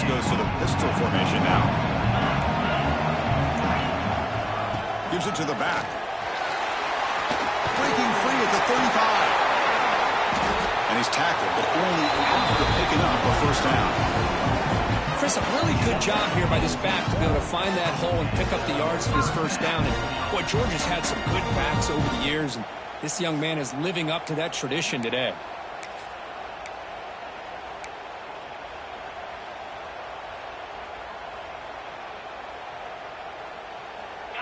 Goes to the pistol formation now. Gives it to the back. Breaking free at the 35. And he's tackled, but only after picking up a first down. Chris, a really good job here by this back to be able to find that hole and pick up the yards for his first down. And boy, Georgia's had some good backs over the years, and this young man is living up to that tradition today.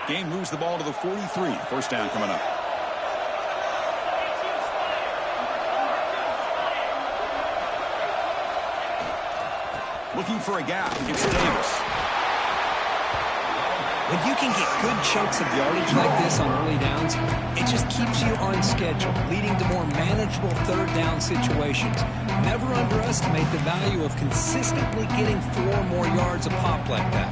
Game moves the ball to the 43. First down coming up. Looking for a gap. It's Davis. When you can get good chunks of yardage like this on early downs, it just keeps you on schedule, leading to more manageable third down situations. Never underestimate the value of consistently getting 4 more yards a pop like that.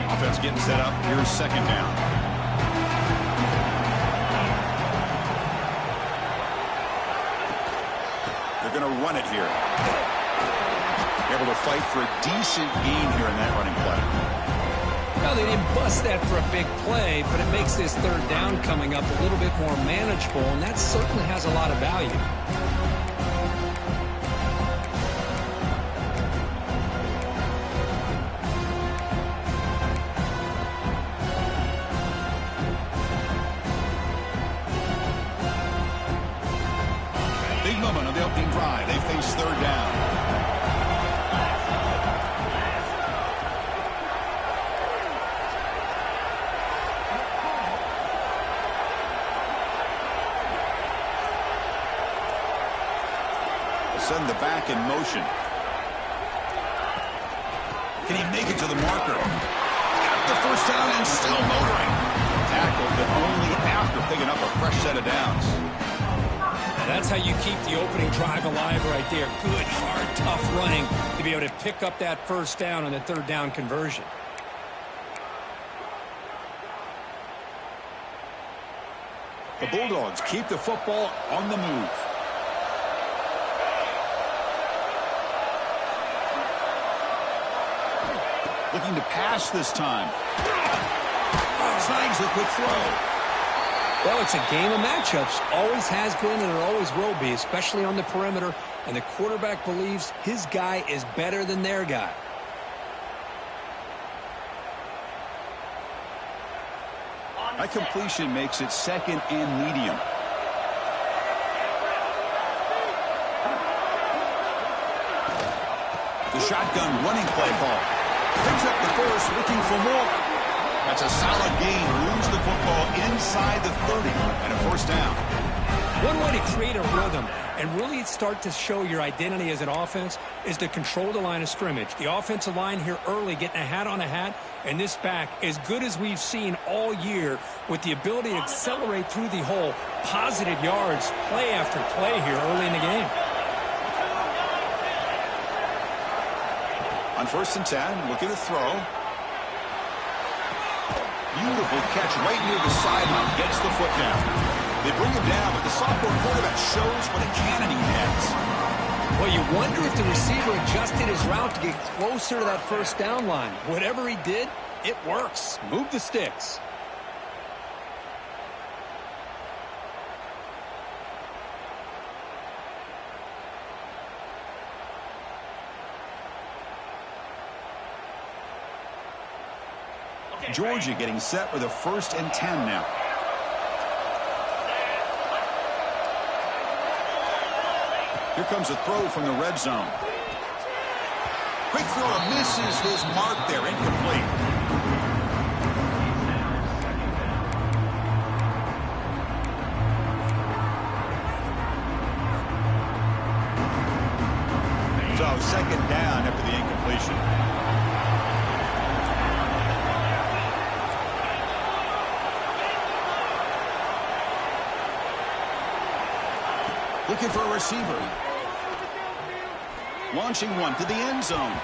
Offense getting set up. Here's second down. They're going to run it here. Able to fight for a decent gain here in that running play. Well, they didn't bust that for a big play, but it makes this third down coming up a little bit more manageable, and that certainly has a lot of value. Big moment on the opening drive. They face third down. Send the back in motion. Can he make it to the marker? Got the first down and still motoring. Tackled, but only after picking up a fresh set of downs. And that's how you keep the opening drive alive right there. Good, hard, tough running to be able to pick up that first down on the third down conversion. The Bulldogs keep the football on the move. Looking to pass this time. Snags the quick throw. Well, it's a game of matchups. Always has been and it always will be, especially on the perimeter. And the quarterback believes his guy is better than their guy. That completion makes it second and medium. The shotgun running play call. Picks up the first, looking for more. That's a solid gain. Moves the football inside the 30 and a first down. One way to create a rhythm and really start to show your identity as an offense is to control the line of scrimmage. The offensive line here early getting a hat on a hat, and this back as good as we've seen all year with the ability to accelerate through the hole. Positive yards, play after play here early in the game. On 1st and 10, looking to throw. Beautiful catch right near the sideline. Gets the foot down. They bring him down, but the sophomore quarterback shows what a cannon he has. Well, you wonder if the receiver adjusted his route to get closer to that first down line. Whatever he did, it works. Move the sticks. Georgia getting set with a 1st and 10 now. Here comes a throw from the red zone. Quick throw misses his mark there. Incomplete. So second down after the incompletion. Looking for a receiver. Launching one to the end zone.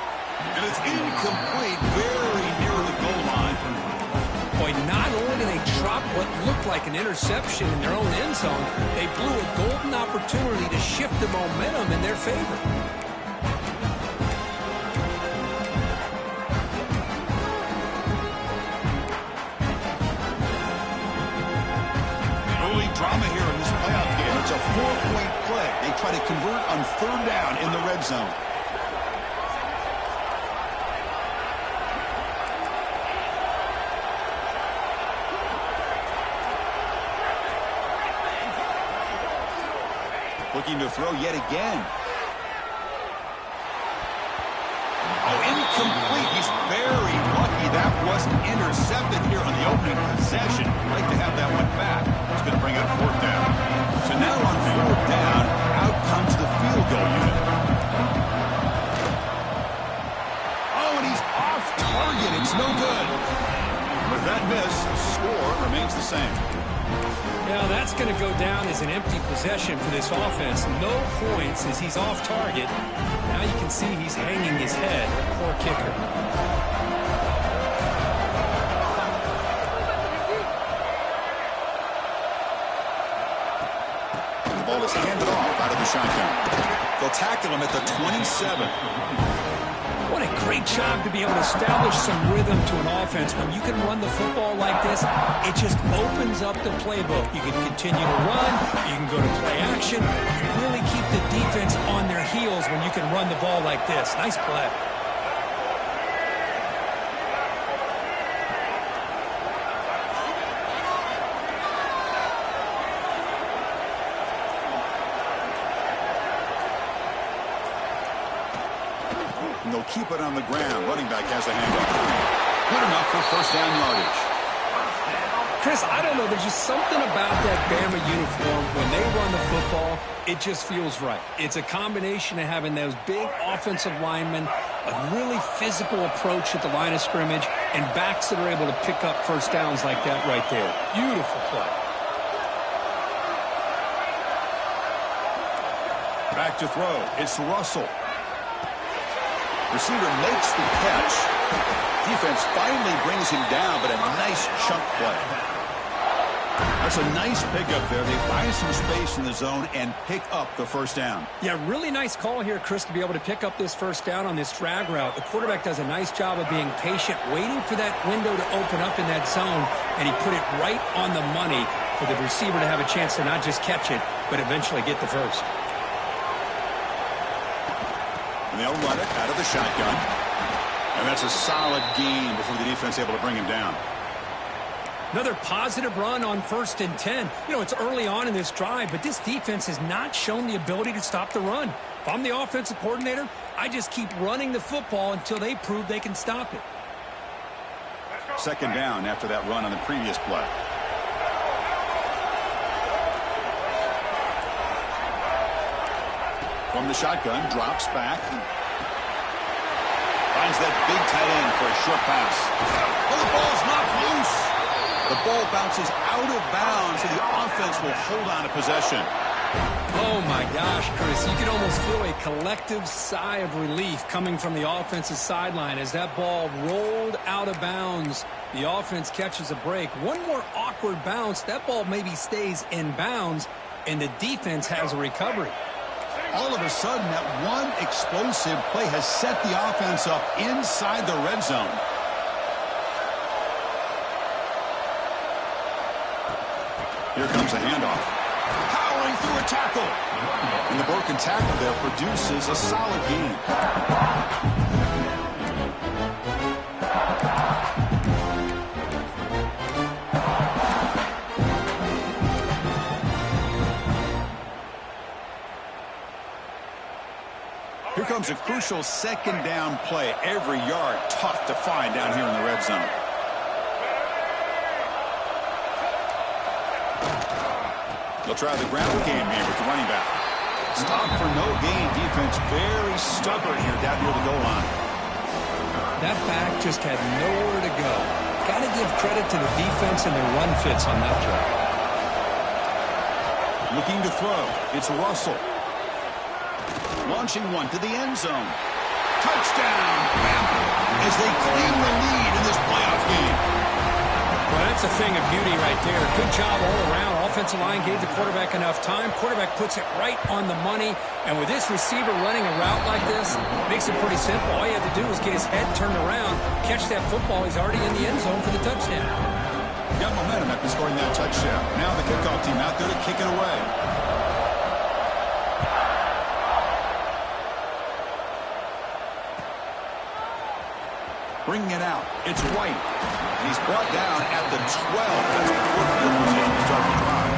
And it's incomplete, very near the goal line. Boy, not only did they drop what looked like an interception in their own end zone, they blew a golden opportunity to shift the momentum in their favor. Early drama here in this playoff game. It's a 4-point play. They try to convert on 3rd down in the red zone. Looking to throw yet again. Oh, incomplete. He's very lucky that wasn't intercepted here on the opening possession. Like to have that one back. It's going to bring up 4th down. So now on 4th down, out comes the field goal unit. Oh, and he's off target. It's no good. With that miss, the score remains the same. Yeah, that's going to go down as an empty possession for this offense. No points as he's off target. Now you can see he's hanging his head. Poor kicker. The ball is handed off out of the shotgun. They'll tackle him at the 27. What a great job to be able to establish some rhythm to an offense. When you can run the football like this, it just opens up the playbook. You can continue to run. You can go to play action. You really keep the defense on their heels when you can run the ball like this. Nice play. And they'll keep it on the ground. Running back has the handoff. Good enough for 1st down yardage. Chris, I don't know. There's just something about that Bama uniform. When they run the football, it just feels right. It's a combination of having those big offensive linemen, a really physical approach at the line of scrimmage, and backs that are able to pick up 1st downs like that right there. Beautiful play. Back to throw. It's Russell. Receiver makes the catch. Defense finally brings him down, but a nice chunk play. That's a nice pickup there. They find some space in the zone and pick up the 1st down. Yeah, really nice call here, Chris, to be able to pick up this 1st down on this drag route. The quarterback does a nice job of being patient, waiting for that window to open up in that zone, and he put it right on the money for the receiver to have a chance to not just catch it, but eventually get the first. And they'll run it out of the shotgun. And that's a solid gain before the defense able to bring him down. Another positive run on 1st and 10. You know, it's early on in this drive, but this defense has not shown the ability to stop the run. If I'm the offensive coordinator, I just keep running the football until they prove they can stop it. 2nd down after that run on the previous play. From the shotgun, drops back. Finds that big tight end for a short pass. Oh, the ball's knocked loose. The ball bounces out of bounds, and the offense will hold on to possession. Oh, my gosh, Chris. You can almost feel a collective sigh of relief coming from the offensive sideline as that ball rolled out of bounds. The offense catches a break. One more awkward bounce. That ball maybe stays in bounds, and the defense has a recovery. All of a sudden, that one explosive play has set the offense up inside the red zone. Here comes a handoff. Powering through a tackle. And the broken tackle there produces a solid gain. Here comes a crucial 2nd down play. Every yard tough to find down here in the red zone. They'll try the ground game here with the running back. Stop for no gain. Defense very stubborn here down near the goal line. That back just had nowhere to go. Got to give credit to the defense and their run fits on that drive. Looking to throw. It's Russell. Launching one to the end zone. Touchdown, Bama, as they claim the lead in this playoff game. Well, that's a thing of beauty right there. Good job all around. Offensive line gave the quarterback enough time. Quarterback puts it right on the money. And with this receiver running a route like this, makes it pretty simple. All you have to do is get his head turned around, catch that football. He's already in the end zone for the touchdown. Got momentum after scoring that touchdown. Now the kickoff team out there to kick it away. Bringing it out. It's White. And he's brought down at the 12. That's the fourth field position to start the drive.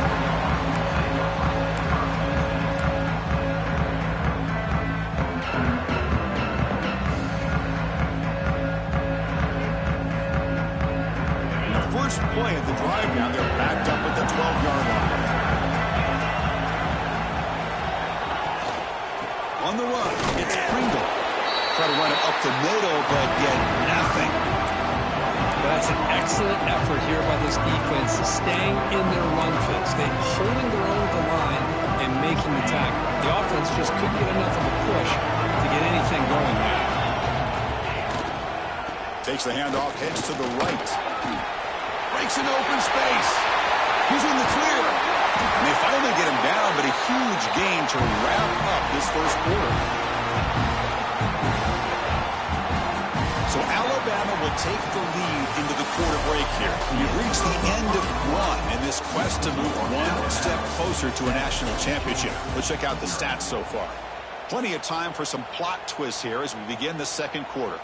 In the first play of the drive now, they're backed up at the 12-yard line. On the run, it's Pringle. Try to run it up the middle, but get nothing. That's an excellent effort here by this defense, staying in their run fix. They're holding their own at the line and making the tackle. The offense just couldn't get enough of a push to get anything going there. Takes the handoff, heads to the right. Breaks an open space. He's in the clear. And they finally get him down, but a huge gain to wrap up this first quarter. So Alabama will take the lead into the quarter break here. We've reached the end of one in this quest to move one step closer to a national championship. Let's check out the stats so far. Plenty of time for some plot twists here as we begin the second quarter.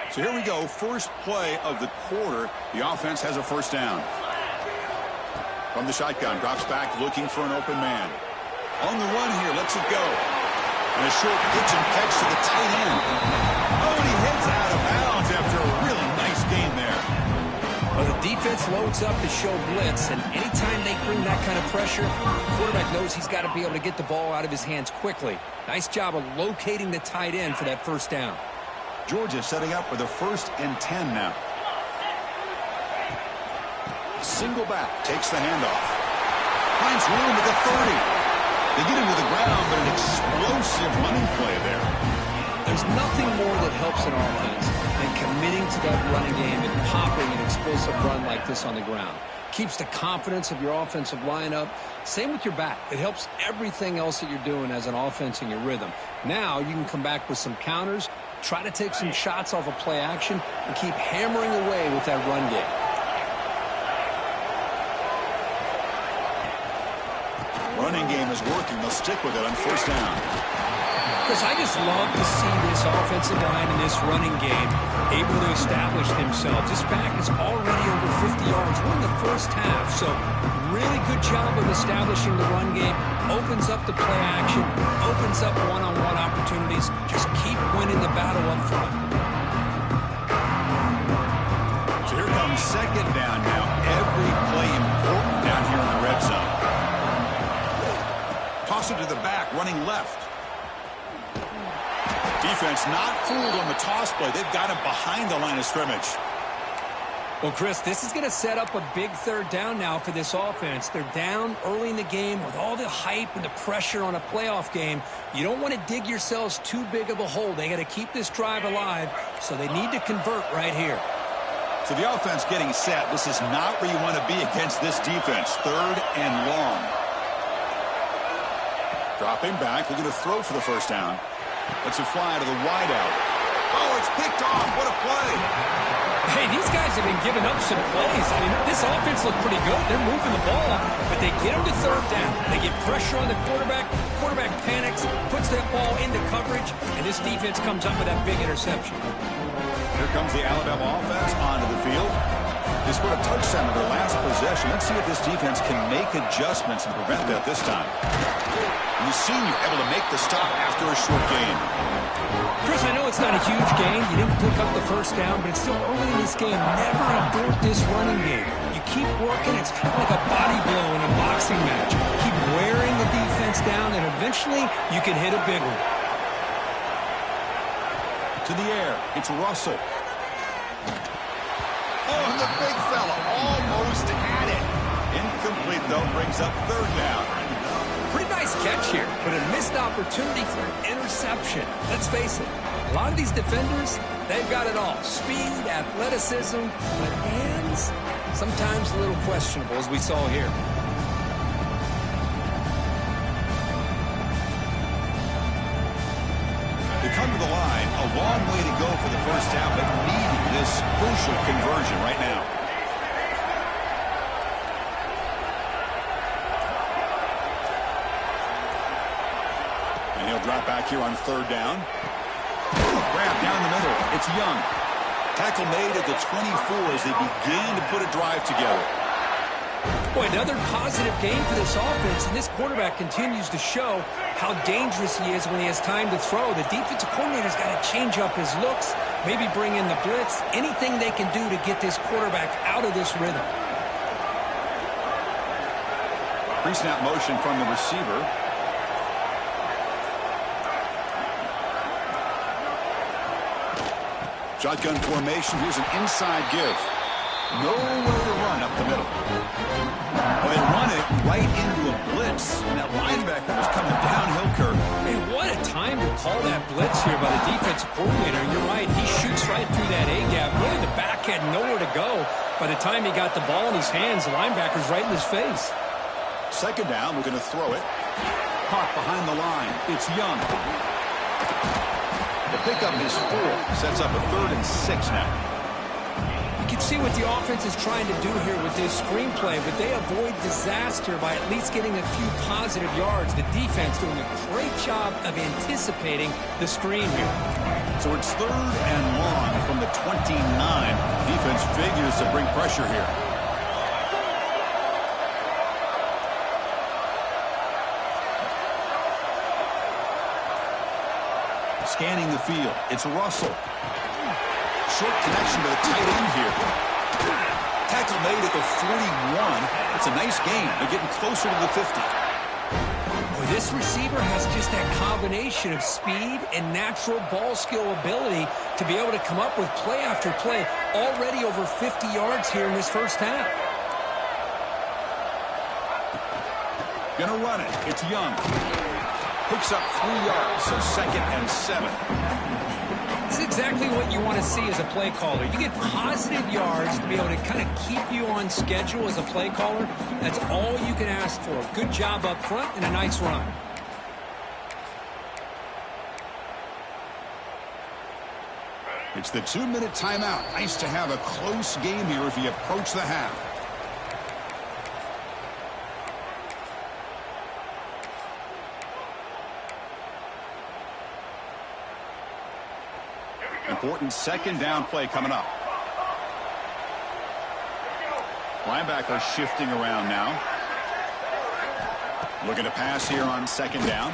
So here we go, first play of the quarter. The offense has a first down. From the shotgun, drops back looking for an open man. On the run here, lets it go. And a short pitch and catch to the tight end. Oh, and he heads out of bounds after a really nice gain there. Well, the defense loads up to show blitz, and anytime they bring that kind of pressure, the quarterback knows he's got to be able to get the ball out of his hands quickly. Nice job of locating the tight end for that first down. Georgia setting up with a 1st and 10 now. Single back, takes the handoff. Finds room at the 30. They get him to the ground, but an explosive running play there. There's nothing more that helps an offense than committing to that running game and popping an explosive run like this on the ground. Keeps the confidence of your offensive lineup. Same with your back. It helps everything else that you're doing as an offense in your rhythm. Now you can come back with some counters, try to take some shots off of play action, and keep hammering away with that run game. Running game is working. They'll stick with it on first down. Chris, I just love to see this offensive line and this running game able to establish themselves. This back is already over 50 yards. We're in the first half, so really good job of establishing the run game. Opens up the play action, opens up one-on-one opportunities. Just keep winning the battle up front. So here comes second down now. Every play important down here in the red zone. Toss it to the back, running left. Defense not fooled on the toss play. They've got him behind the line of scrimmage. Well, Chris, this is going to set up a big third down now for this offense. They're down early in the game with all the hype and the pressure on a playoff game. You don't want to dig yourselves too big of a hole. They got to keep this drive alive, so they need to convert right here. So the offense getting set. This is not where you want to be against this defense. 3rd and long. Dropping back, looking to throw for the first down. Lets it fly to the wideout. Oh, it's picked off. What a play. Hey, these guys have been giving up some plays. I mean, this offense looked pretty good. They're moving the ball, but they get them to third down. They get pressure on the quarterback. Quarterback panics, puts that ball into coverage, and this defense comes up with that big interception. Here comes the Alabama offense onto the field. They scored a touchdown in their last possession. Let's see if this defense can make adjustments and prevent that this time. You've seen you're able to make the stop after a short gain. Chris, I know it's not a huge gain. You didn't pick up the first down, but it's still early in this game. Never abort this running game. You keep working. It's kind of like a body blow in a boxing match. Keep wearing the defense down, and eventually you can hit a big one. To the air. It's Russell. Oh, and the big fella almost had it. Incomplete, though, brings up third down. Pretty nice catch here, but a missed opportunity for an interception. Let's face it, a lot of these defenders, they've got it all. Speed, athleticism, but hands, sometimes a little questionable, as we saw here. To come to the line, a long way to go for the first down, but needing this crucial conversion right now. And he'll drop back here on third down. Grab down the middle. It's Young. Tackle made at the 24 as they begin to put a drive together. Boy, another positive game for this offense, and this quarterback continues to show how dangerous he is when he has time to throw. The defensive coordinator's got to change up his looks, maybe bring in the blitz, anything they can do to get this quarterback out of this rhythm. Pre-snap motion from the receiver. Shotgun formation. Here's an inside give. Nowhere to run up the middle. Well, they run it right into a blitz. And that linebacker was coming downhill curve. Man, what a time to call that blitz here by the defensive coordinator. You're right. He shoots right through that A-gap. Really, the back had nowhere to go. By the time he got the ball in his hands, the linebacker's right in his face. Second down, we're going to throw it. Caught behind the line. It's Young. The pickup is 4. Sets up a 3rd and 6 now. You can see what the offense is trying to do here with this screenplay, but they avoid disaster by at least getting a few positive yards. The defense doing a great job of anticipating the screen here. So it's 3rd and long from the 29. Defense figures to bring pressure here. Scanning the field. It's Russell. Short connection to the tight end here. Tackle made at the 41. It's a nice gain. They're getting closer to the 50. Boy, this receiver has just that combination of speed and natural ball skill ability to be able to come up with play after play. Already over 50 yards here in this first half. Gonna run it. It's Young. Picks up 3 yards, so 2nd and 7. This is exactly what you want to see as a play caller. You get positive yards to be able to kind of keep you on schedule as a play caller. That's all you can ask for. Good job up front and a nice run. It's the 2-minute timeout. Nice to have a close game here as we approach the half. Important second down play coming up. Linebacker shifting around now. Looking to pass here on second down.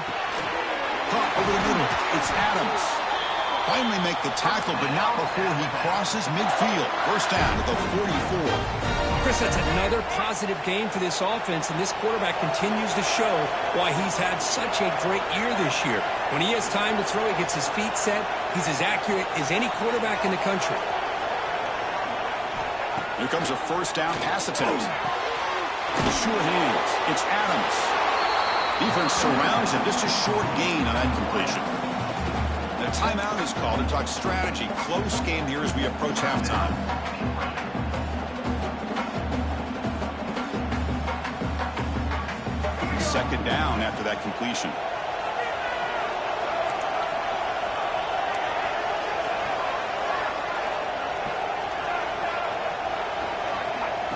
Caught over the middle. It's Adams. Finally make the tackle, but not before he crosses midfield. First down at the 44. Chris, that's another positive game for this offense, and this quarterback continues to show why he's had such a great year this year. When he has time to throw, he gets his feet set. He's as accurate as any quarterback in the country. Here comes a first down pass attempt. Sure hands. It's Adams. Defense surrounds him. Just a short gain on that completion. The timeout is called to talk strategy. Close game here as we approach halftime. Second down after that completion.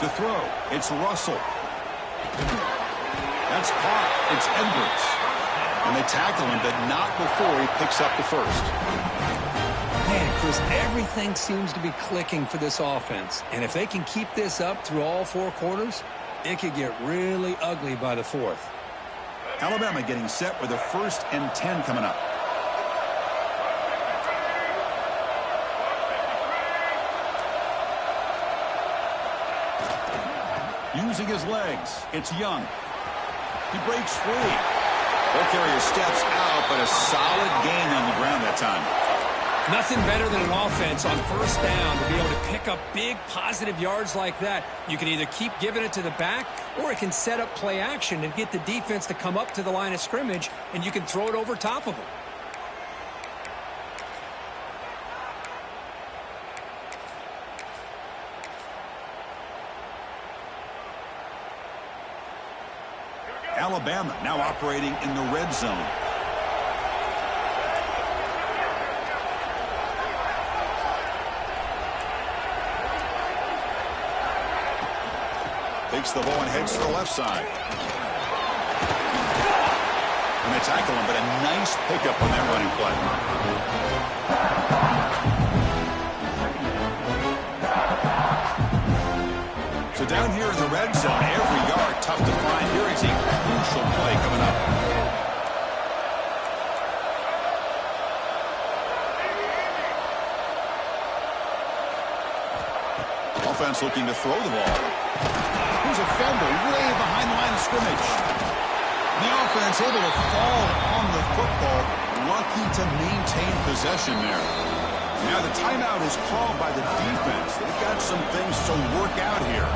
To throw, it's Russell. That's caught. It's Edwards. And they tackle him, but not before he picks up the first. Man, Chris, everything seems to be clicking for this offense. And if they can keep this up through all 4 quarters, it could get really ugly by the 4th. Alabama getting set with a 1st and 10 coming up. Using his legs, it's Young. He breaks free. Ball carrier steps out, but a solid gain on the ground that time. Nothing better than an offense on first down to be able to pick up big positive yards like that. You can either keep giving it to the back, or it can set up play action and get the defense to come up to the line of scrimmage, and you can throw it over top of them. Alabama now operating in the red zone. Takes the ball and heads to the left side. And they tackle him, but a nice pickup on that running play. So down here in the red zone, every yard tough to find. Here is a crucial play coming up. Offense looking to throw the ball. Here's a fumble way behind the line of scrimmage. The offense able to fall on the football. Lucky to maintain possession there. Now the timeout is called by the defense. They've got some things to work out here.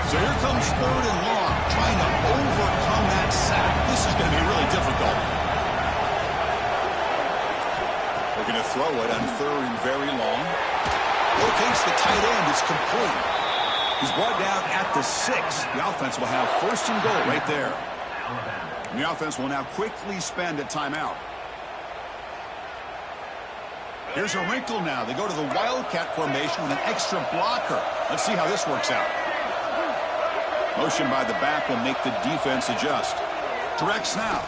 So here comes 3rd and long, trying to overcome that sack. This is going to be really difficult. Looking to throw it on 3rd and very long. Locates the tight end. It's complete. He's brought down at the 6. The offense will have 1st and goal right there. And the offense will now quickly spend a timeout. Here's a wrinkle now. They go to the Wildcat formation with an extra blocker. Let's see how this works out. Motion by the back will make the defense adjust. Direct snap.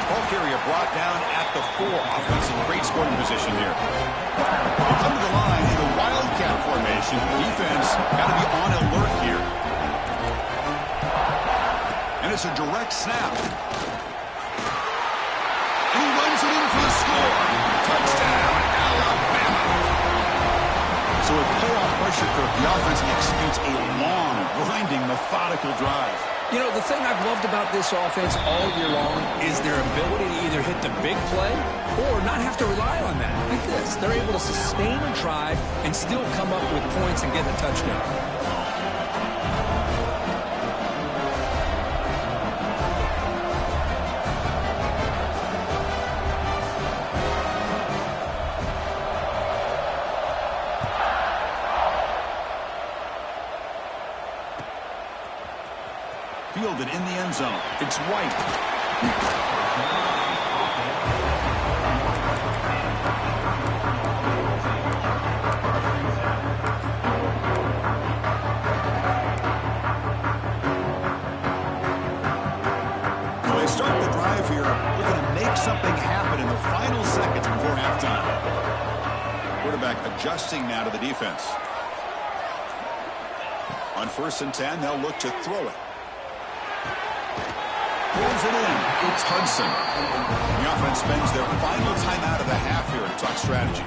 Ball carrier brought down at the 4. Offense in great scoring position here. They come to the line in the Wildcat formation. Defense got to be on alert here. And it's a direct snap. And he runs it in for the score. Touchdown, Alabama. So with playoff pressure curve, the offense executes a long, grinding, methodical drive. You know, the thing I've loved about this offense all year long is their ability to either hit the big play or not have to rely on that. Like this, they're able to sustain a drive and still come up with points and get a touchdown. Fielded in the end zone. It's White. So they start the drive here, looking to make something happen in the final seconds before halftime. Quarterback adjusting now to the defense. On 1st and 10, they'll look to throw it. Pulls it in. It's Hudson. The offense spends their final timeout of the half here to talk strategy.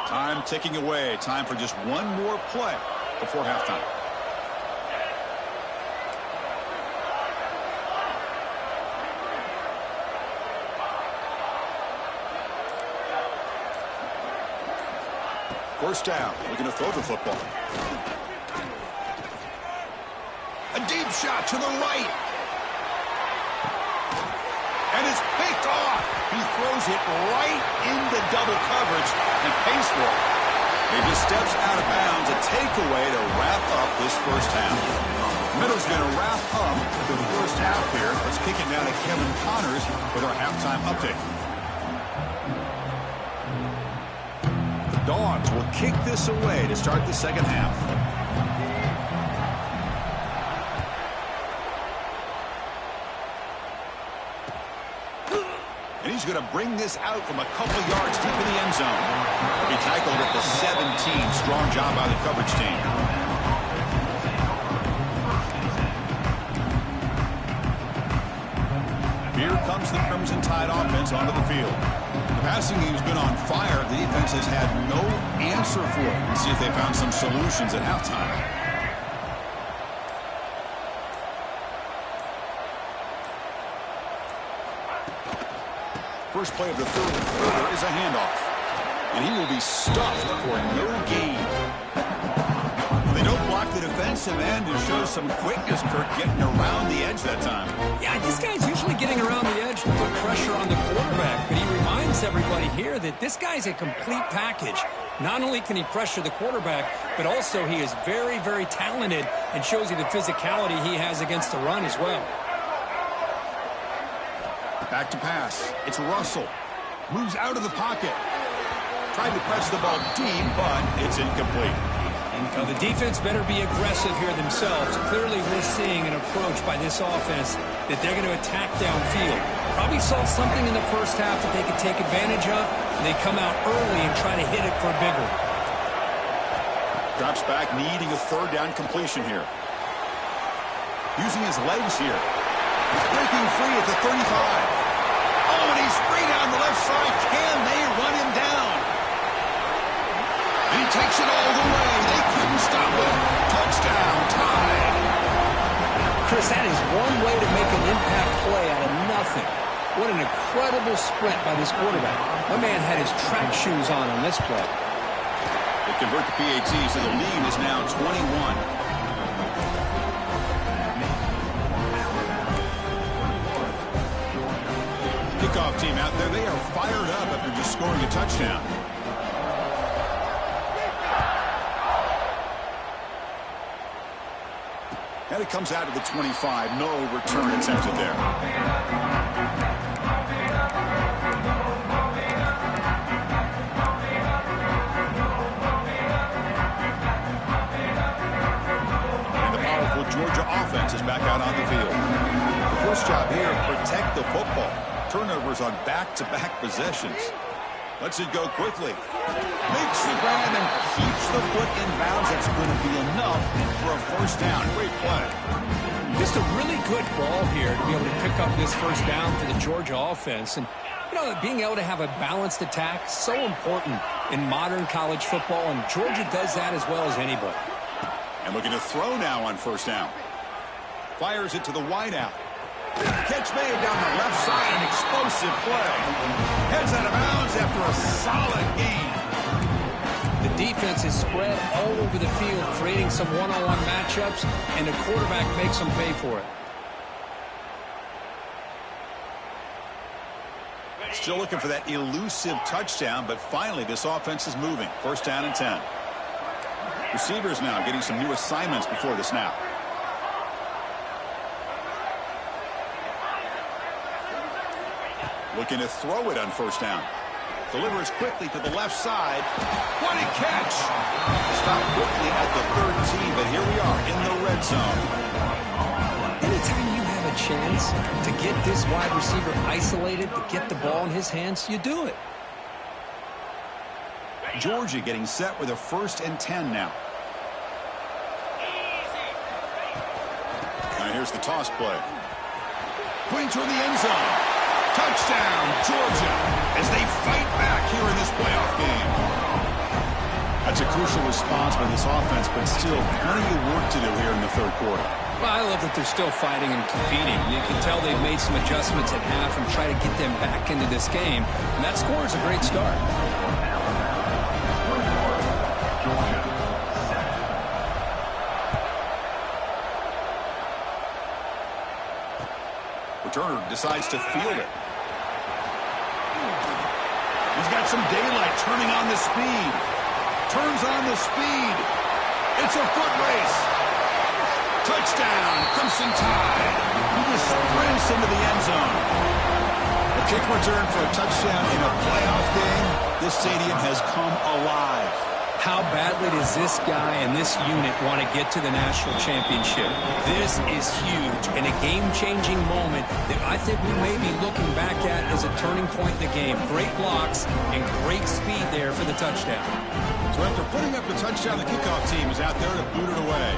Time ticking away. Time for just one more play before halftime. First down, looking to throw the football. A deep shot to the right. And it's picked off. He throws it right into double coverage and pays for it. He just steps out of bounds, a takeaway to wrap up this first half. Middle's going to wrap up the first half here. Let's kick it down to Kevin Connors with our halftime update. Dogs will kick this away to start the second half. And he's going to bring this out from a couple yards deep in the end zone. He tackled at the 17. Strong job by the coverage team. Here comes the Crimson Tide offense onto the field. Passing game's been on fire. The defense has had no answer for it. Let's see if they found some solutions at halftime. First play of the third quarter is a handoff. And he will be stuffed for no gain. They don't block the defensive end and show some quickness, Kirk, getting around the edge that time. Yeah, this guy's usually getting around the edge to put pressure on the quarterback, but he reminds everybody here that this guy's a complete package. Not only can he pressure the quarterback, but also he is very, very talented and shows you the physicality he has against the run as well. Back to pass. It's Russell. Moves out of the pocket. Tried to press the ball deep, but it's incomplete. Now, the defense better be aggressive here themselves. Clearly, we're seeing an approach by this offense that they're going to attack downfield. Probably saw something in the first half that they could take advantage of, and they come out early and try to hit it for bigger. Drops back, needing a third down completion here. Using his legs here. He's breaking free at the 35. Oh, and he's free down the left side. Can they run him down? He takes it all the way. They couldn't stop him. Touchdown, tied. Chris, that is one way to make an impact play out of nothing. What an incredible sprint by this quarterback. My man had his track shoes on this play. They convert the PAT, so the lead is now 21. Kickoff team out there, they are fired up after just scoring a touchdown. And it comes out to the 25. No return attempted there. And the powerful Georgia offense is back out on the field. The first job here, protect the football. Turnovers on back-to-back possessions. Lets it go quickly. Makes the grab and keeps the foot in bounds. That's going to be enough for a first down. Great play. Just a really good ball here to be able to pick up this first down for the Georgia offense. And, you know, being able to have a balanced attack, so important in modern college football, and Georgia does that as well as anybody. And looking to throw now on first down. Fires it to the wideout. Catch made down the left side, an explosive play. Heads out of bounds after a solid gain. The defense is spread all over the field, creating some one-on-one matchups, and the quarterback makes them pay for it. Still looking for that elusive touchdown, but finally this offense is moving. First down and 10. Receivers now getting some new assignments before the snap. Looking to throw it on first down. Delivers quickly to the left side. What a catch! Stopped quickly at the 13, but here we are in the red zone. Anytime you have a chance to get this wide receiver isolated, to get the ball in his hands, you do it. Georgia getting set with a 1st and 10 now. Now here's the toss play. Putting toward the end zone. Touchdown, Georgia, as they fight back here in this playoff game. That's a crucial response by this offense, but still plenty of work to do here in the third quarter. Well, I love that they're still fighting and competing. You can tell they've made some adjustments at half and try to get them back into this game. And that score is a great start. Returner decides to field it. He's got some daylight, turning on the speed. Turns on the speed. It's a foot race. Touchdown, Crimson Tide. He just sprints into the end zone. A kick return for a touchdown in a playoff game. This stadium has come alive. How badly does this guy and this unit want to get to the national championship? This is huge and a game-changing moment that I think we may be looking back at as a turning point in the game. Great blocks and great speed there for the touchdown. So after putting up the touchdown, the kickoff team is out there to boot it away.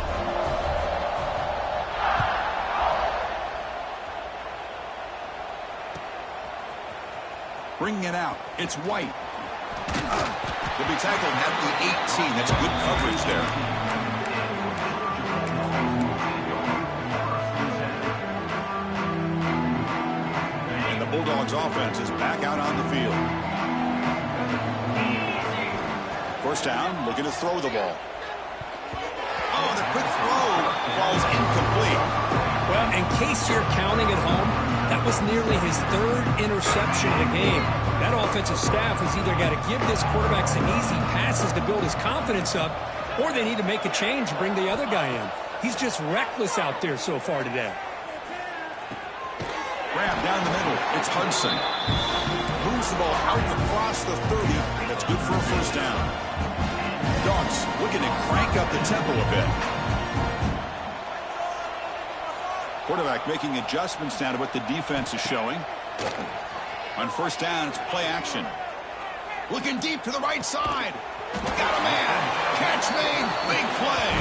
Bringing it out. It's White. He'll be tackled at the 18. That's good coverage there. And the Bulldogs offense is back out on the field. First down, looking to throw the ball. Oh, the quick throw falls incomplete. Well, in case you're counting at home, that was nearly his third interception of the game. That offensive staff has either got to give this quarterback some easy passes to build his confidence up, or they need to make a change and bring the other guy in. He's just reckless out there so far today. Grab down the middle. It's Hudson. Moves the ball out across the 30. That's good for a first down. Dogs looking to crank up the tempo a bit. Quarterback making adjustments now to what the defense is showing. On first down, it's play action. Looking deep to the right side. Got a man. Catch made. Big play.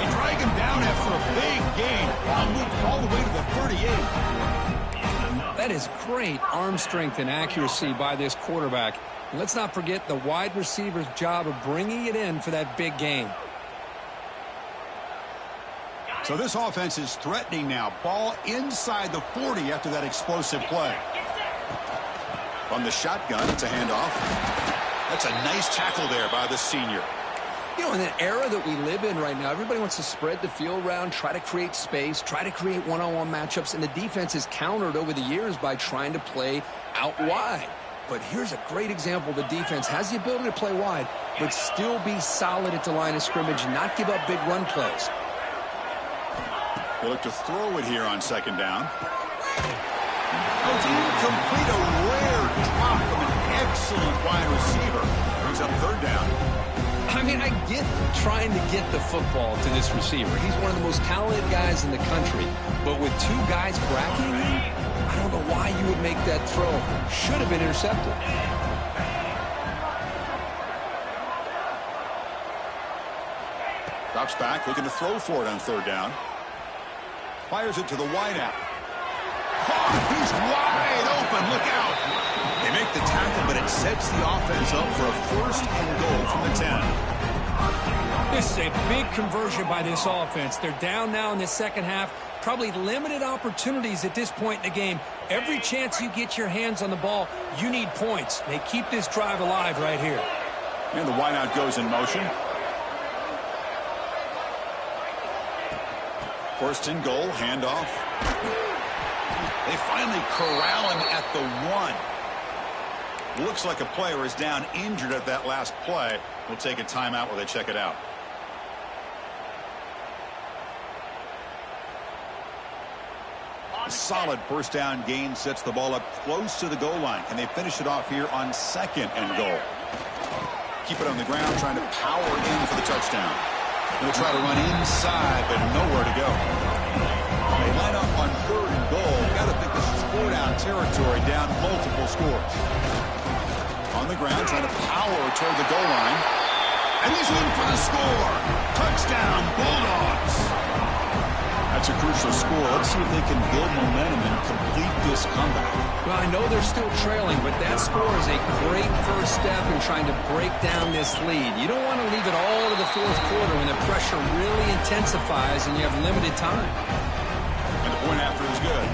They drag him down after a big gain. I'll move all the way to the 38. That is great arm strength and accuracy by this quarterback. And let's not forget the wide receiver's job of bringing it in for that big gain. So this offense is threatening now. Ball inside the 40 after that explosive play. From the shotgun, it's a handoff. That's a nice tackle there by the senior. You know, in the era that we live in right now, everybody wants to spread the field around, try to create space, try to create one-on-one matchups, and the defense has countered over the years by trying to play out wide. But here's a great example. The defense has the ability to play wide, but still be solid at the line of scrimmage and not give up big run plays. They look to throw it here on second down. Oh, it's incomplete. A rare drop from an excellent wide receiver. Brings up third down. I mean, I get trying to get the football to this receiver. He's one of the most talented guys in the country. But with two guys bracketing him, I don't know why you would make that throw. Should have been intercepted. Drops back, looking to throw for it on third down. Fires it to the wideout. Oh, he's wide open. Look out. They make the tackle, but it sets the offense up for a first and goal from the 10. This is a big conversion by this offense. They're down now in the second half. Probably limited opportunities at this point in the game. Every chance you get your hands on the ball, you need points. They keep this drive alive right here. And the wideout goes in motion. First and goal, handoff. They finally corral him at the 1. Looks like a player is down injured at that last play. We'll take a timeout while they check it out. A solid first down gain sets the ball up close to the goal line. Can they finish it off here on second and goal? Keep it on the ground, trying to power in for the touchdown. They'll try to run inside, but nowhere to go. They line up on third and goal. Got to think this is four-down territory, down multiple scores. On the ground, trying to power toward the goal line. And he's in for the score. Touchdown, Bulldogs. That's a crucial score. Let's see if they can build momentum and complete this comeback. Well, I know they're still trailing, but that score is a great first step in trying to break down this lead. You don't want to leave it all to the fourth quarter when the pressure really intensifies and you have limited time. And the point after is good.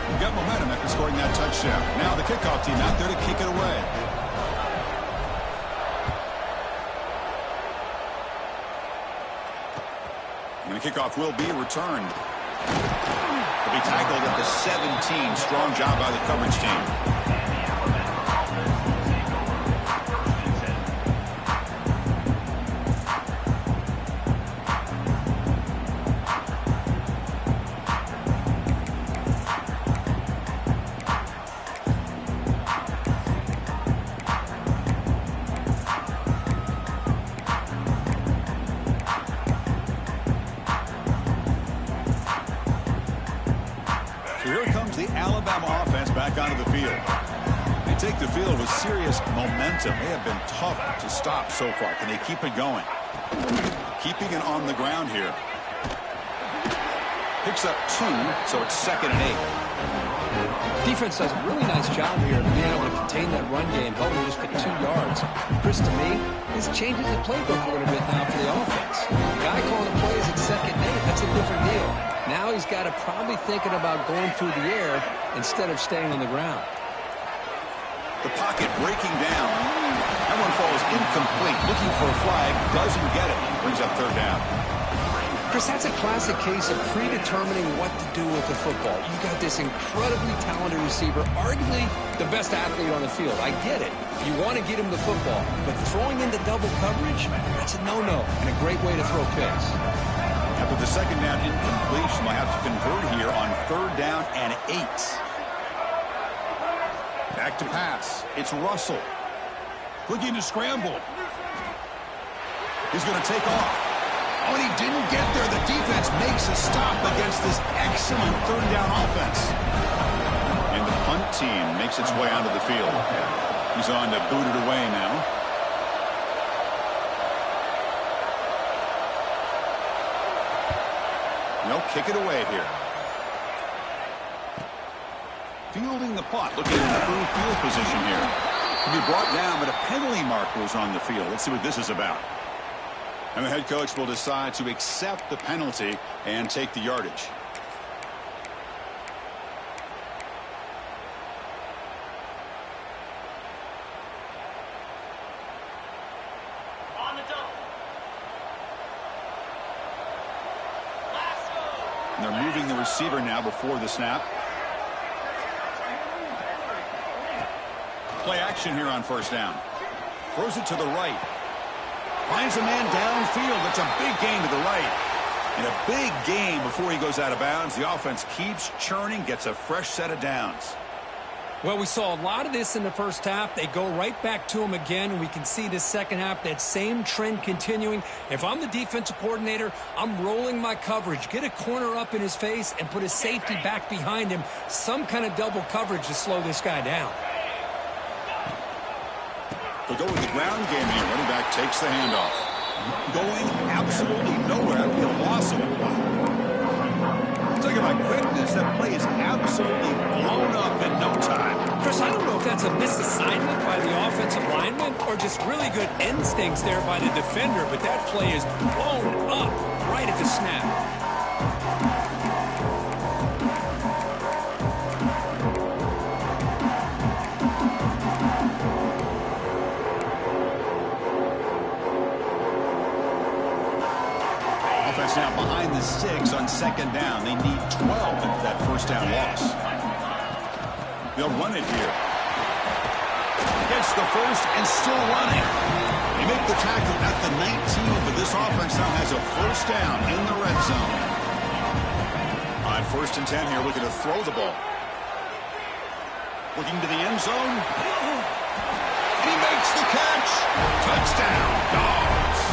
We've got momentum after scoring that touchdown. Now the kickoff team out there to kick it away. And the kickoff will be returned. He'll be tackled at the 17. Strong job by the coverage team. Onto the field. They take the field with serious momentum. They have been tough to stop so far. Can they keep it going? Keeping it on the ground here. Picks up 2, so it's second and 8. Defense does a really nice job here of being able to contain that run game, held him just for 2 yards. Chris, to me, this changes the playbook a little bit now for the offense. The guy calling the plays at 2nd and 8, that's a different deal. Now he's got to probably thinking about going through the air instead of staying on the ground. The pocket breaking down. That one falls incomplete. Looking for a flag, doesn't get it. Brings up 3rd down. Chris, that's a classic case of predetermining what to do with the football. You got this incredibly talented receiver, arguably the best athlete on the field. I get it. You want to get him the football, but throwing into double coverage, that's a no-no and a great way to throw picks. After the 2nd down incompletion, they'll have to convert here on 3rd down and 8. Back to pass. It's Russell. Looking to scramble. He's going to take off. Oh, and he didn't get there. The defense makes a stop against this excellent 3rd down offense. And the punt team makes its way onto the field. He's on to boot it away now. They'll kick it away here. Fielding the punt, looking to improve field position here. To be brought down, but a penalty marker was on the field. Let's see what this is about. And the head coach will decide to accept the penalty and take the yardage. On the double. And they're moving the receiver now before the snap. Play action here on 1st down. Throws it to the right. Finds a man downfield. It's a big gain to the right. And a big gain before he goes out of bounds. The offense keeps churning, gets a fresh set of downs. Well, we saw a lot of this in the first half. They go right back to him again, and we can see this second half, that same trend continuing. If I'm the defensive coordinator, I'm rolling my coverage. Get a corner up in his face and put a safety back behind him. Some kind of double coverage to slow this guy down. They'll go with the ground game here. Running back takes the handoff. Going absolutely nowhere. That would be a loss of a play. Talking about quickness, that play is absolutely blown up in no time. Chris, I don't know if that's a misassignment by the offensive lineman or just really good instincts there by the defender, but that play is blown up right at the snap. Offense now behind the 6 on 2nd down. They need 12 into that 1st down loss. They'll run it here. Gets the first and still running. They make the tackle at the 19, but this offense now has a 1st down in the red zone. On 1st and 10 here, looking to throw the ball. Looking to the end zone. He makes the catch. Touchdown, Dogs.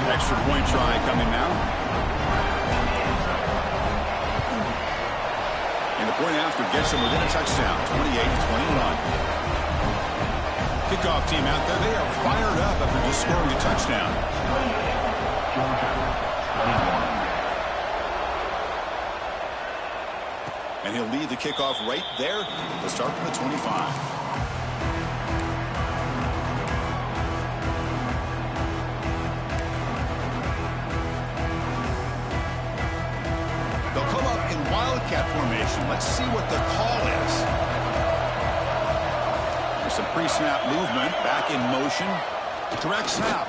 Extra point try coming now. And the point after gets them within a touchdown, 28-21. Kickoff team out there, they are fired up after just scoring a touchdown. And he'll lead the kickoff right there to start from the 25. Wildcat formation. Let's see what the call is. There's some pre-snap movement. Back in motion. Direct snap.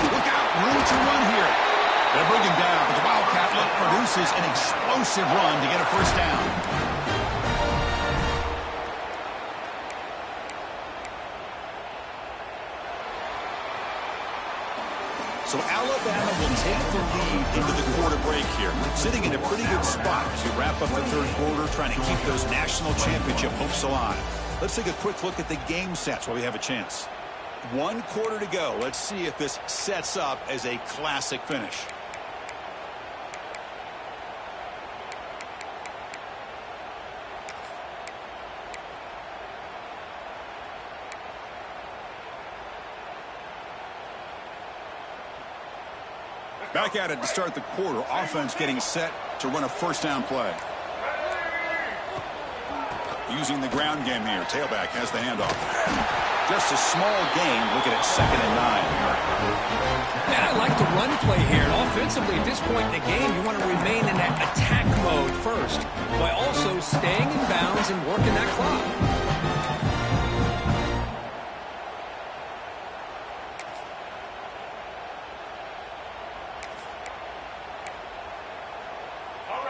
Look out. Room to run here. They'll bring him down, but the Wildcat look produces an explosive run to get a 1st down. So Alabama will take the lead into the quarter break here, sitting in a pretty good spot as we wrap up the 3rd quarter, trying to keep those national championship hopes alive. Let's take a quick look at the game sets while we have a chance. 1 quarter to go. Let's see if this sets up as a classic finish. Back at it to start the quarter. Offense getting set to run a first down play. Using the ground game here. Tailback has the handoff. Just a small gain. Looking at 2nd and 9. Yeah, I like the run play here. And offensively, at this point in the game, you want to remain in that attack mode first, while also staying in bounds and working that clock.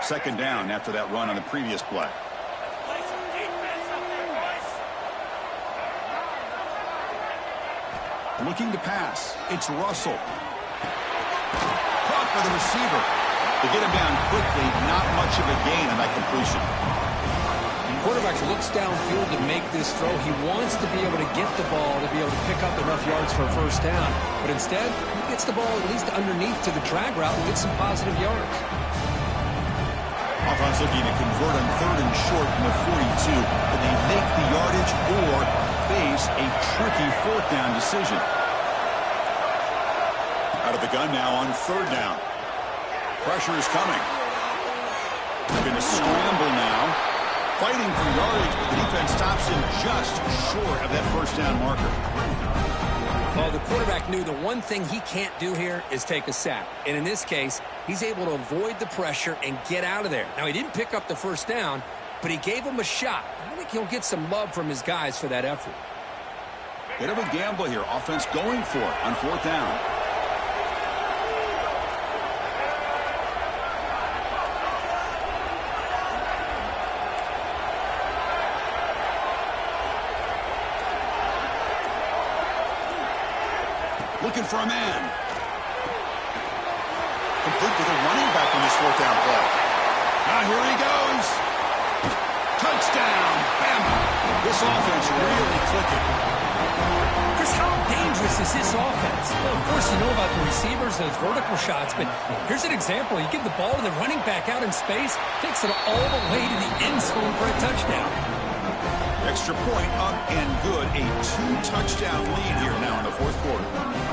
Second down after that run on the previous play. Looking to pass. It's Russell. Caught by the receiver. To get him down quickly, not much of a gain on that completion. The quarterback looks downfield to make this throw. He wants to be able to get the ball to be able to pick up enough yards for a first down. But instead, he gets the ball at least underneath to the drag route and gets some positive yards. Offense looking to convert on 3rd and short from the 42. Can they make the yardage or face a tricky 4th down decision? Out of the gun now on 3rd down. Pressure is coming. They're going to scramble now. Fighting for yardage, but the defense stops him just short of that first down marker. Well, the quarterback knew the one thing he can't do here is take a sack. And in this case, he's able to avoid the pressure and get out of there. Now, he didn't pick up the first down, but he gave him a shot. I think he'll get some love from his guys for that effort. Bit of a gamble here. Offense going for it on 4th down. Looking for a man. Complete with a running back on this 4th down play. Now here he goes. Touchdown, Bama. This offense really clicking. Chris, how dangerous is this offense? Well, of course, you know about the receivers, those vertical shots, but here's an example. You give the ball to the running back out in space, takes it all the way to the end zone for a touchdown. Extra point up and good. A 2-touchdown lead here now in the 4th quarter.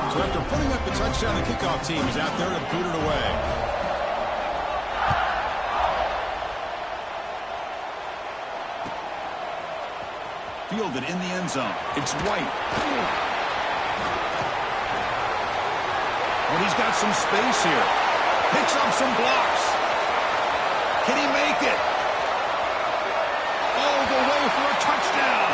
So after putting up the touchdown, the kickoff team is out there to boot it away. Fielded in the end zone. It's White. And he's got some space here. Picks up some blocks. Can he make it? All the way for a touchdown.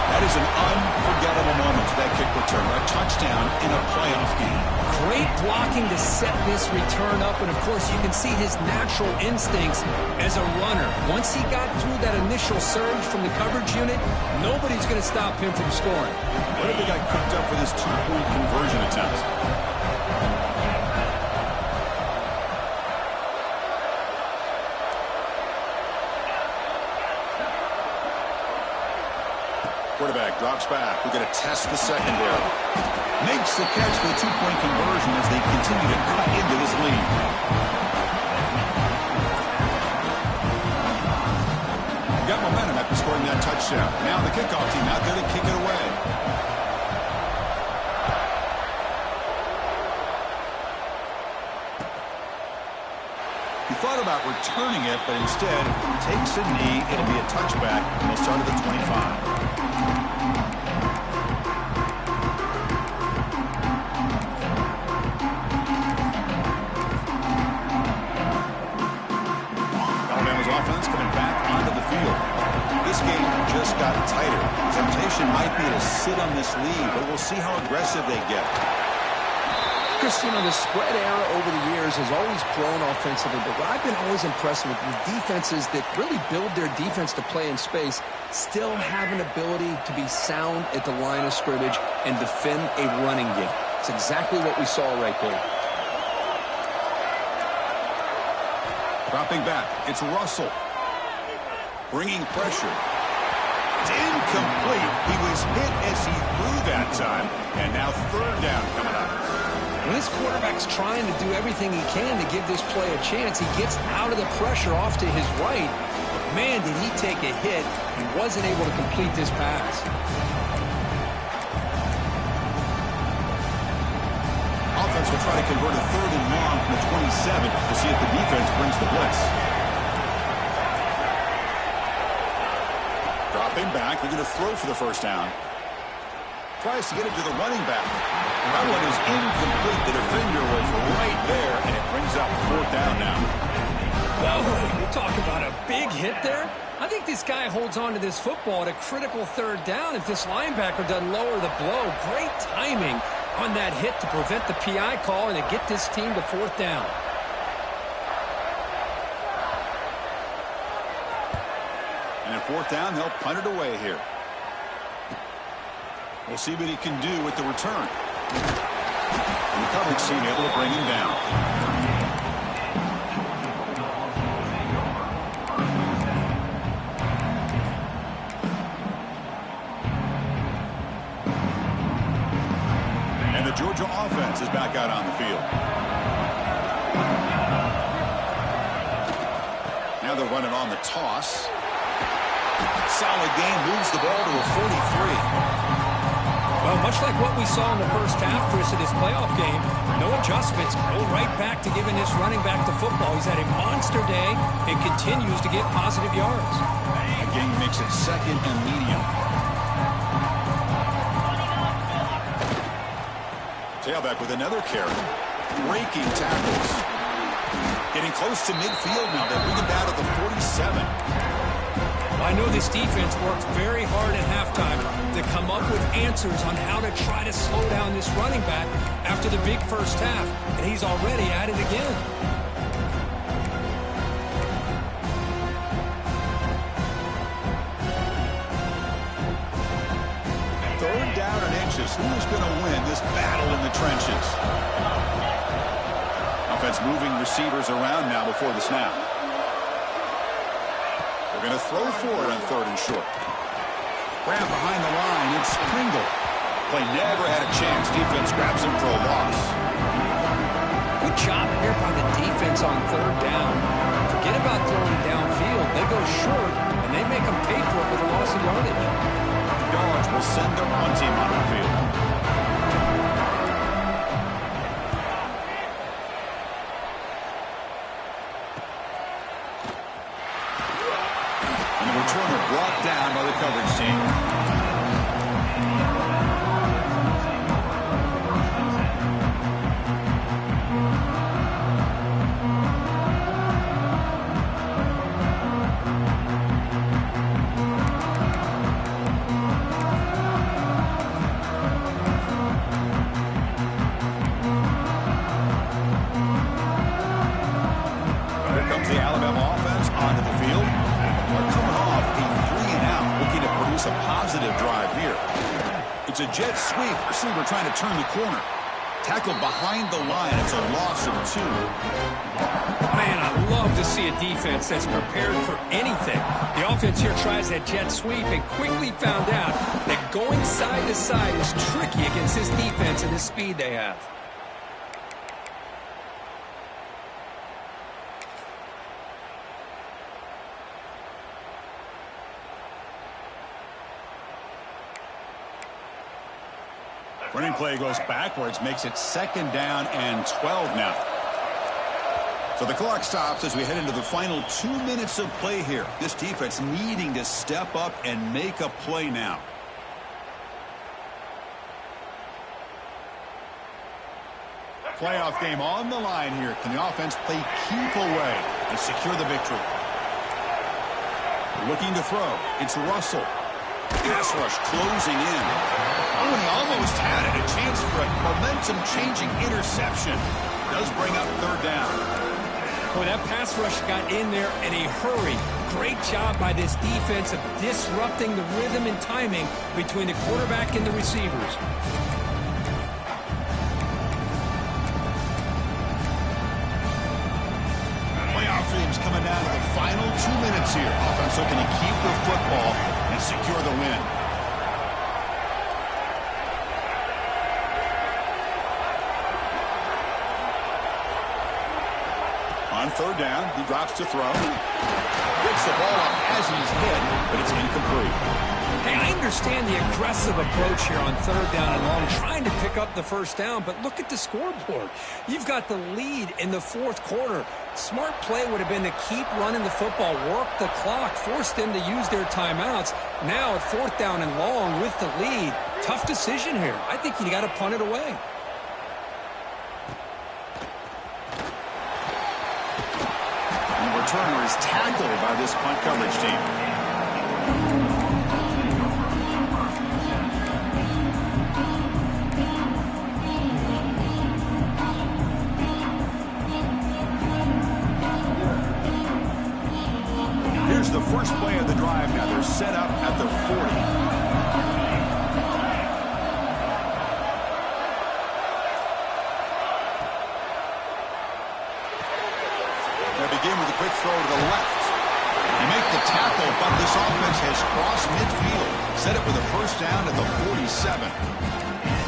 That is an unforgettable moment for that kick return. A touchdown in a playoff game. Great blocking to set this return up, and of course you can see his natural instincts as a runner. Once he got through that initial surge from the coverage unit, nobody's going to stop him from scoring. What if they got cooked up for this 2-point conversion attempt? Quarterback drops back. We're going to test the secondary. Makes the catch for the 2-point conversion as they continue to cut into this lead. Got momentum after scoring that touchdown. Now the kickoff team out there to kick it away. He thought about returning it, but instead takes a knee. It'll be a touchback, and they'll start at the 25. Offense coming back onto the field. This game just got tighter. Temptation might be to sit on this lead, but we'll see how aggressive they get. Chris, you know, the spread era over the years has always grown offensively, but what I've been always impressed with defenses that really build their defense to play in space still have an ability to be sound at the line of scrimmage and defend a running game. It's exactly what we saw right there. Dropping back, it's Russell. Bringing pressure. It's incomplete. He was hit as he threw that time. And now 3rd down coming up. When this quarterback's trying to do everything he can to give this play a chance, he gets out of the pressure off to his right. But man, did he take a hit. He wasn't able to complete this pass. offense will try to convert a 3rd and long from the 27 to see if the defense brings the blitz. Dropping back, they're going to throw for the first down. Tries to get it to the running back. That one is incomplete. The defender was right there, and it brings up 4th down now. Well, you talk about a big hit there. I think this guy holds on to this football at a critical 3rd down if this linebacker doesn't lower the blow. Great timing on that hit to prevent the PI call and to get this team to 4th down. And at 4th down, they'll punt it away here. We'll see what he can do with the return. And the coverage team able to bring him down. And the Georgia offense is back out on the field. Now they're running on the toss. Solid game, moves the ball to a 43. Well, much like what we saw in the first half, Chris, of this playoff game, no adjustments, go right back to giving this running back the football. He's had a monster day and continues to get positive yards. Again, makes it 2nd and medium. Tailback with another carry. Breaking tackles. Getting close to midfield now. They bring him down to the 47. I know this defense worked very hard at halftime to come up with answers on how to try to slow down this running back after the big first half, and he's already at it again. Third down and inches. Who's going to win this battle in the trenches? Offense moving receivers around now before the snap. They're going to throw for it on 3rd and short. Grab behind the line. It's Pringle. Play never had a chance. Defense grabs him for a loss. Good job here by the defense on 3rd down. Forget about throwing downfield. They go short, and they make them pay for it with a loss of yardage. The Dogs will send their punt team on the field. Returner brought down by the coverage team. Here comes the Alabama offense onto the field. They're coming off a 3-and-out, looking to produce a positive drive here. It's a jet sweep. Receiver trying to turn the corner. Tackled behind the line. It's a loss of 2. Man, I love to see a defense that's prepared for anything. The offense here tries that jet sweep and quickly found out that going side to side is tricky against this defense and the speed they have. Running play goes backwards, makes it 2nd down and 12 now. So the clock stops as we head into the final 2 minutes of play here. This defense needing to step up and make a play now. Playoff game on the line here. Can the offense play keep away and secure the victory? Looking to throw. It's Russell. Pass rush closing in. Oh, he almost had it. A chance for a momentum-changing interception. Does bring up 3rd down. Boy, that pass rush got in there in a hurry. Great job by this defense of disrupting the rhythm and timing between the quarterback and the receivers. Playoff teams coming down to the final 2 minutes here. Offense looking to keep the football and secure the win. On 3rd down, he drops to throw. Gets the ball up as he's hit, but it's incomplete. Hey, I understand the aggressive approach here on third down and long, trying to pick up the first down, but look at the scoreboard. You've got the lead in the fourth quarter. Smart play would have been to keep running the football, work the clock, force them to use their timeouts. Now at fourth down and long with the lead, tough decision here. I think you got to punt it away. And the returner is tackled by this punt coverage team. Here's the first play of the drive now. They're set up at the 40. They begin with a quick throw to the left. They make the tackle, but this offense has crossed midfield. Set it with a first down at the 47.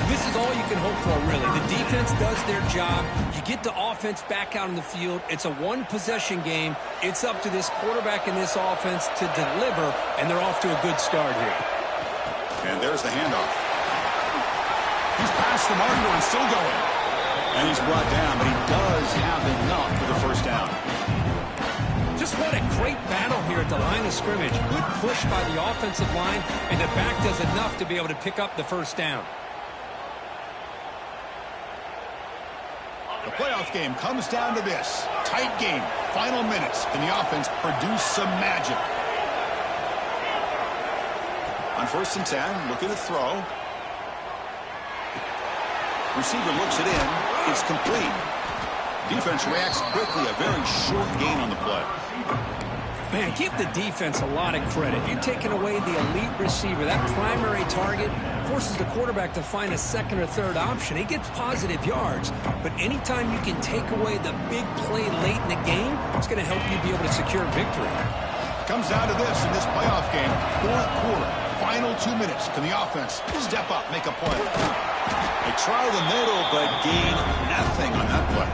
This is all you can hope for, really. The defense does their job. You get the offense back out on the field. It's a one-possession game. It's up to this quarterback and this offense to deliver, and they're off to a good start here. And there's the handoff. He's past the marker and still going. And he's brought down, but he does have enough for the first down. Just what a great battle here at the line of scrimmage. Good push by the offensive line, and the back does enough to be able to pick up the first down. The playoff game comes down to this. Tight game. Final minutes. Can the offense produce some magic? On 1st and 10, looking to throw. Receiver looks it in. It's complete. Defense reacts quickly. A very short gain on the play. Man, give the defense a lot of credit. You're taking away the elite receiver. That primary target forces the quarterback to find a second or third option. He gets positive yards, but anytime you can take away the big play late in the game, it's going to help you be able to secure victory. Comes down to this in this playoff game. Fourth quarter, final 2 minutes. Can the offense step up, make a play? They try the middle, but gain nothing on that play.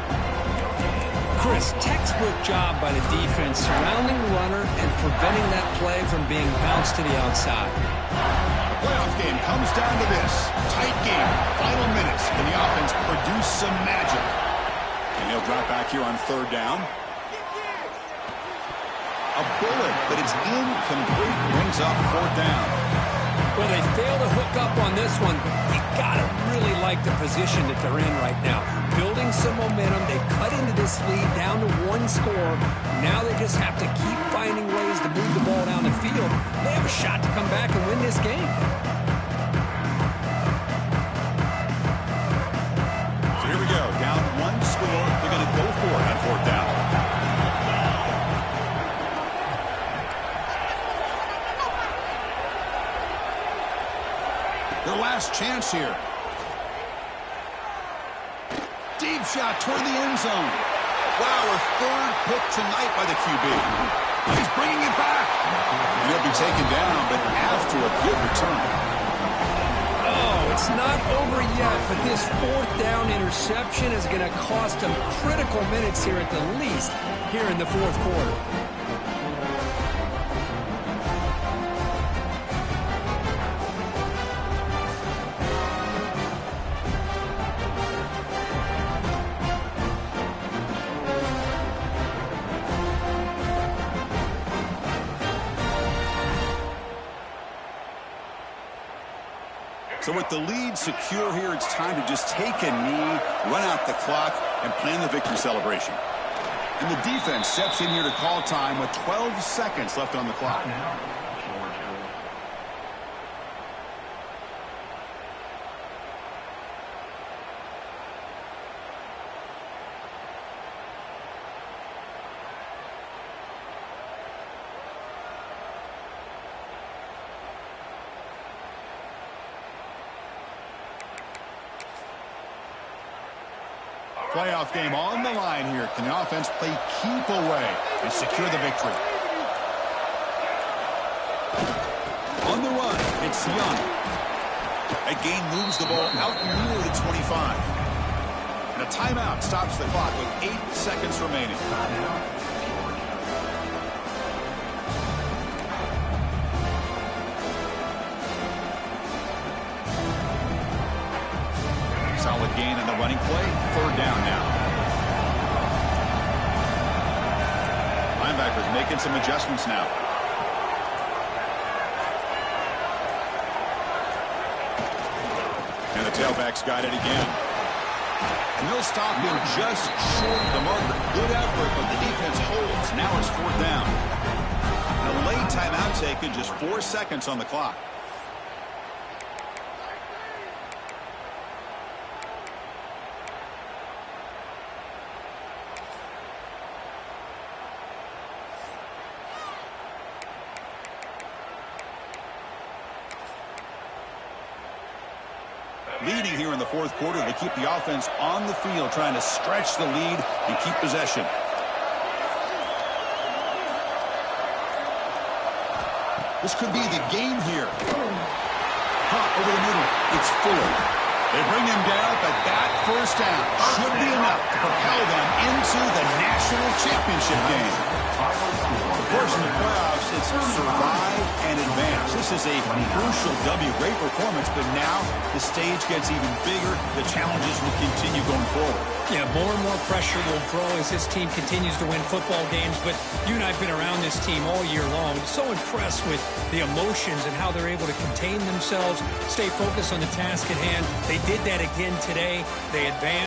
Chris, textbook job by the defense surrounding the runner and preventing that play from being bounced to the outside. The playoff game comes down to this. Tight game. Final minutes. Can the offense produce some magic? And he'll drop back here on third down. A bullet, but it's incomplete. Brings up fourth down. Well, they fail to hook up on this one. You got to really like the position that they're in right now. Building some momentum. They cut into this lead down to 1 score. Now they just have to keep finding ways to move the ball down the field. They have a shot to come back and win this game. So here we go. Down 1 score. They're going to go for it on fourth down. Their last chance here. Deep shot toward the end zone. Wow, a third pick tonight by the QB. He's bringing it back. And he'll be taken down, but after a good return. Oh, it's not over yet, but this fourth down interception is going to cost them critical minutes here at the least here in the fourth quarter. So with the lead secure here, it's time to just take a knee, run out the clock, and plan the victory celebration. And the defense steps in here to call time with 12 seconds left on the clock. Playoff game on the line here. Can the offense play keep away and secure the victory? On the run, it's Young. That gain moves the ball out near the 25. And a timeout stops the clock with 8 seconds remaining. Solid gain on the running play. Third down now. Linebackers making some adjustments now. And the tailback's got it again. And they'll stop him just short of the marker. Good effort, but the defense holds. Now it's fourth down. A late timeout taken, just 4 seconds on the clock. Leading here in the fourth quarter, they keep the offense on the field, trying to stretch the lead and keep possession. This could be the game here. Hot over the middle. It's full. They bring him down, but that first down should be enough to propel them into the national championship game. Of course, in the playoffs, it's survive and advance. This is a crucial W. Great performance, but now the stage gets even bigger. The challenges will continue going forward. Yeah, more and more pressure will grow as this team continues to win football games. But you and I have been around this team all year long. So impressed with the emotions and how they're able to contain themselves, stay focused on the task at hand. They did that again today. They advanced.